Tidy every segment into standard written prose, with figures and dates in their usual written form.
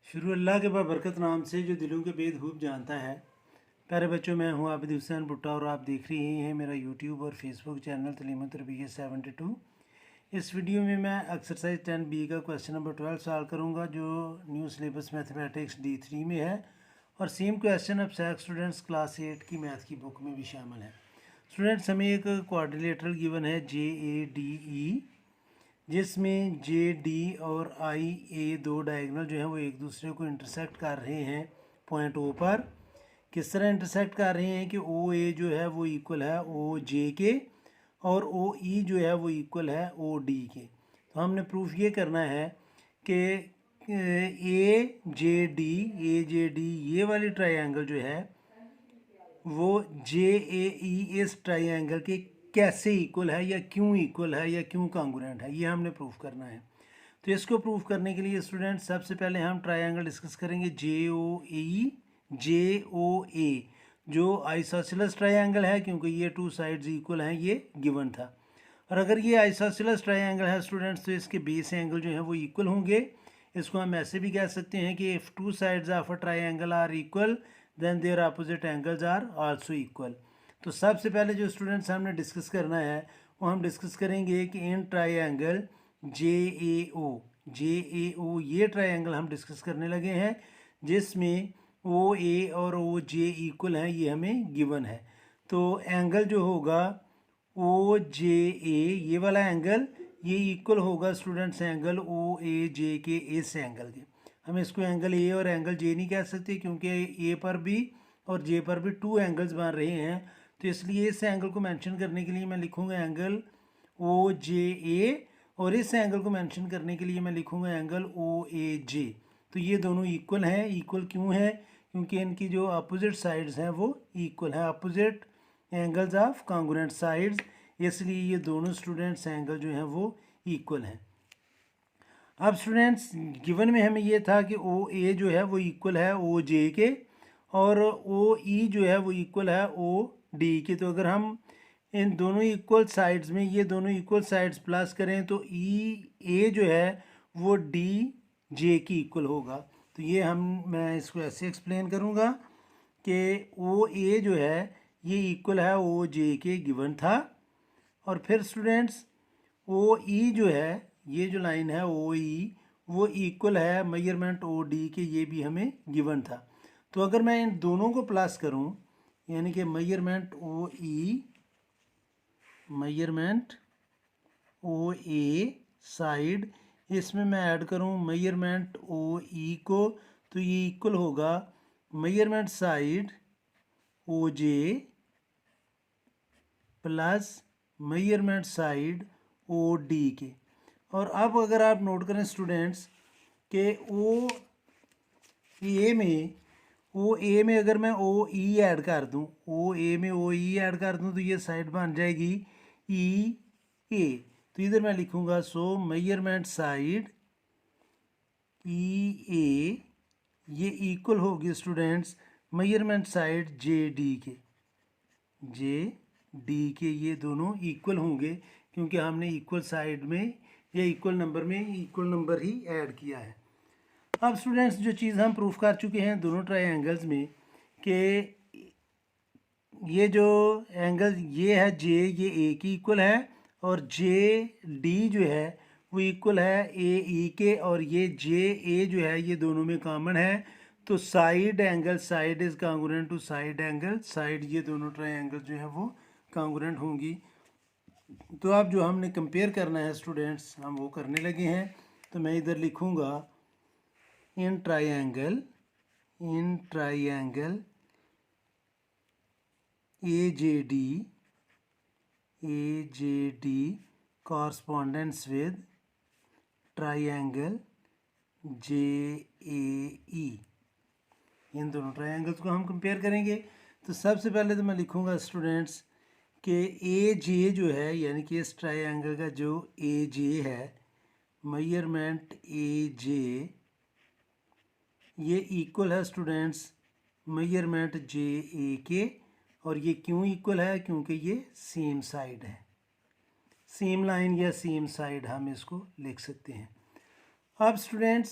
शुरू अल्लाह के बरकत नाम से जो दिलों के भेद खूब जानता है। प्यारे बच्चों, मैं हूं आबिद हुसैन भुट्टा और आप देख रहे हैं मेरा यूट्यूब और फेसबुक चैनल तलीम तरबियत 72। इस वीडियो में मैं एक्सरसाइज 10B का क्वेश्चन नंबर 12 सॉल्व करूंगा जो न्यू सिलेबस मैथमेटिक्स D3 में है और सेम क्वेश्चन अब सैक स्टूडेंट्स क्लास 8 की मैथ की बुक में भी शामिल है। स्टूडेंट्स, हमें एक क्वाड्रिलेटरल गिवन है JADE, जिसमें JD और IA दो डायगोनल जो हैं वो एक दूसरे को इंटरसेक्ट कर रहे हैं पॉइंट O पर। किस तरह इंटरसेक्ट कर रहे हैं कि OA जो है वो इक्वल है OJ के और OE जो है वो इक्वल है OD के। तो हमने प्रूफ ये करना है कि AJD ये वाली ट्रायंगल जो है वो JAE इस ट्रायंगल के कैसे इक्वल है या क्यों इक्वल है या क्यों कॉन्ग्रुएंट है, ये हमने प्रूफ करना है। तो इसको प्रूफ करने के लिए स्टूडेंट सबसे पहले हम ट्रायंगल डिस्कस करेंगे JOE जो आइसोसेलेस ट्रायंगल है, क्योंकि ये टू साइड्स इक्वल हैं, ये गिवन था। और अगर ये आइसोसेलेस ट्रायंगल है स्टूडेंट्स तो इसके बेस एंगल जो है वो इक्वल होंगे। इसको हम ऐसे भी कह सकते हैं कि if two sides of a triangle are equal then their opposite angles are also equal. तो सबसे पहले जो स्टूडेंट्स हमने डिस्कस करना है वो हम डिस्कस करेंगे कि इन ट्रायंगल JAO ये ट्रायंगल हम डिस्कस करने लगे हैं जिसमें OA और OJ इक्वल हैं, ये हमें गिवन है। तो एंगल जो होगा OJA ये वाला एंगल ये इक्वल होगा स्टूडेंट्स एंगल OAJ के इस एंगल के। हम इसको एंगल A और एंगल J नहीं कह सकते क्योंकि A पर भी और J पर भी टू एंगल्स बन रहे हैं। तो इसलिए इस एंगल को मेंशन करने के लिए मैं लिखूंगा एंगल OJA और इस एंगल को मेंशन करने के लिए मैं लिखूंगा एंगल OAJ। तो ये दोनों इक्वल हैं। इक्वल क्यों है? क्योंकि इनकी जो अपोजिट साइड्स हैं वो इक्वल हैं, opposite angles of congruent sides, इसलिए ये दोनों स्टूडेंट्स एंगल जो हैं वो इक्वल हैं। अब स्टूडेंट्स गिवन में हमें ये था कि OA जो है वो इक्वल है OJ के और OE जो है वो इक्वल है OD के। तो अगर हम इन दोनों इक्वल साइड्स में ये दोनों इक्वल साइड्स प्लस करें तो EA जो है वो DJ की इक्वल होगा। तो ये मैं इसको ऐसे एक्सप्लेन करूँगा कि OA जो है ये इक्वल है OJ के, गिवन था। और फिर स्टूडेंट्स OE जो है ये जो लाइन है OE वो इक्वल है मेजरमेंट OD के, ये भी हमें गिवन था। तो अगर मैं इन दोनों को प्लस करूं यानी कि मेजरमेंट OA साइड, इसमें मैं ऐड करूं मेजरमेंट OE को, तो ये इक्वल होगा measurement side OJ plus measurement side OD के। और अब अगर आप नोट करें स्टूडेंट्स कि OA में अगर मैं OE ऐड कर दूं, OA में OE ऐड कर दूं तो ये साइड बन जाएगी EA। तो इधर मैं लिखूंगा सो मेजरमेंट साइड EA ये इक्वल होगी स्टूडेंट्स मेजरमेंट साइड JD के, ये दोनों इक्वल होंगे क्योंकि हमने इक्वल साइड में या इक्वल नंबर में इक्वल नंबर ही ऐड किया है। अब स्टूडेंट्स जो चीज़ हम प्रूफ कर चुके हैं दोनों ट्रायंगल्स में कि ये जो एंगल ये है J ये A की इक्वल है और JD जो है वो इक्वल है AE के और ये JA जो है ये दोनों में कॉमन है। तो side angle, side is congruent to side angle, side ये दोनों ट्रायंगल जो है वो कॉन्ग्रुएंट होंगी। तो अब जो हमने कंपेयर करना है स्टूडेंट्स हम वो करने लगे हैं। तो मैं इधर लिखूंगा in triangle AJD correspondence with triangle JAE, इन दोनों ट्रायंगल्स को हम कंपेयर करेंगे। तो सबसे पहले तो मैं लिखूंगा स्टूडेंट्स कि AJ जो है यानी कि इस ट्रायंगल का जो AJ है मेजरमेंट AJ ये इक्वल है स्टूडेंट्स मेजरमेंट JA के। और ये क्यों इक्वल है? क्योंकि ये सेम साइड है, सेम लाइन या सेम साइड हम इसको लिख सकते हैं। अब स्टूडेंट्स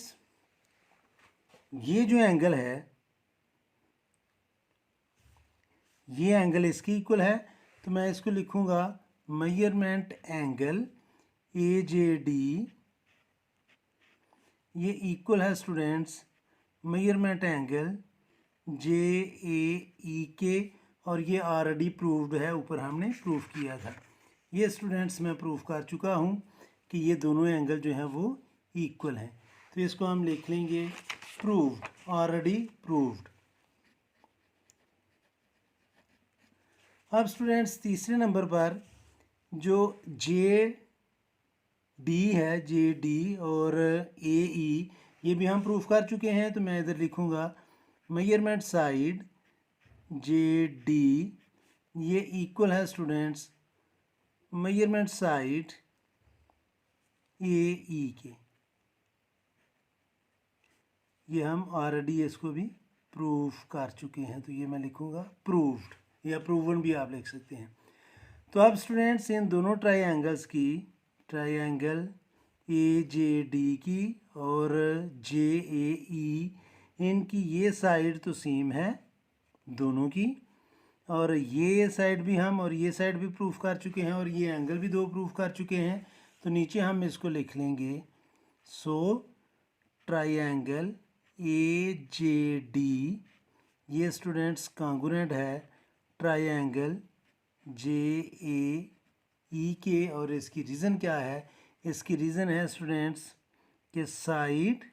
ये जो एंगल है ये एंगल इसके इक्वल है, तो मैं इसको लिखूंगा measurement angle A J D ये इक्वल है स्टूडेंट्स मेजरमेंट एंगल जे ए ई के, और ये ऑलरेडी प्रूव्ड है, ऊपर हमने प्रूफ किया था। ये स्टूडेंट्स मैं प्रूफ कर चुका हूँ कि ये दोनों एंगल जो हैं वो इक्वल हैं। तो इसको हम लिख लेंगे प्रूव्ड, ऑलरेडी प्रूव्ड। अब स्टूडेंट्स तीसरे नंबर पर जो जे डी है, जे डी और ए ई, ये भी हम प्रूफ कर चुके हैं। तो मैं इधर लिखूँगा मेजरमेंट साइड जे डी ये इक्वल है स्टूडेंट्स मेजरमेंट साइड ए ई के। ये हम ऑलरेडी इसको भी प्रूफ कर चुके हैं, तो ये मैं लिखूँगा प्रूव्ड या प्रूवन भी आप लिख सकते हैं। तो अब स्टूडेंट्स इन दोनों ट्रायंगल्स की, ट्रायंगल ए जे डी की और जे ए ई, इनकी ये साइड तो सेम है दोनों की, और ये साइड भी हम और ये साइड भी प्रूफ कर चुके हैं, और ये एंगल भी दो प्रूफ कर चुके हैं। तो नीचे हम इसको लिख लेंगे सो ट्रायंगल ए जे डी ये स्टूडेंट्स कॉन्ग्रुएंट है ट्रायंगल जे ए ई के, और इसकी रीज़न क्या है? इसकी रीज़न है स्टूडेंट्स कि साइड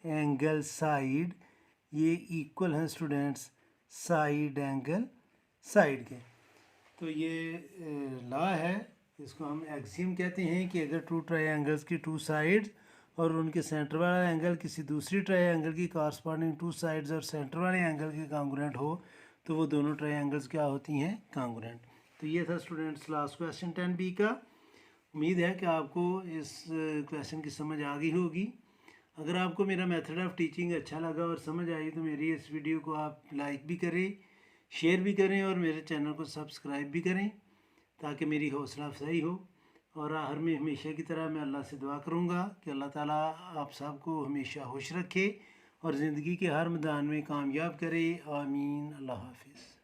एंगल साइड ये इक्वल है स्टूडेंट्स साइड एंगल साइड के। तो ये लॉ है, इसको हम एक्सियम कहते हैं कि अगर टू ट्रायंगल्स की टू साइड्स और उनके सेंटर वाला एंगल किसी दूसरी ट्रायंगल की कॉरस्पॉन्डिंग टू साइड्स और सेंटर वाले एंगल के कॉन्ग्रुएंट हो तो वो दोनों ट्रायंगल्स क्या होती हैं? कॉन्ग्रुएंट। तो ये था स्टूडेंट्स लास्ट क्वेश्चन 10B का। उम्मीद है कि आपको इस क्वेश्चन की समझ आ गई होगी। अगर आपको मेरा मेथड ऑफ टीचिंग अच्छा लगा और समझ आई तो मेरी इस वीडियो को आप लाइक भी करें, शेयर भी करें और मेरे चैनल को सब्सक्राइब भी करें ताकि मेरी हौसला अफजाई हो। और आखिर में हमेशा की तरह मैं अल्लाह से दुआ करूँगा कि अल्लाह ताला आप सबको हमेशा खुश रखे और ज़िंदगी के हर मैदान में कामयाब करे। आमीन। अल्लाह हाफिज़।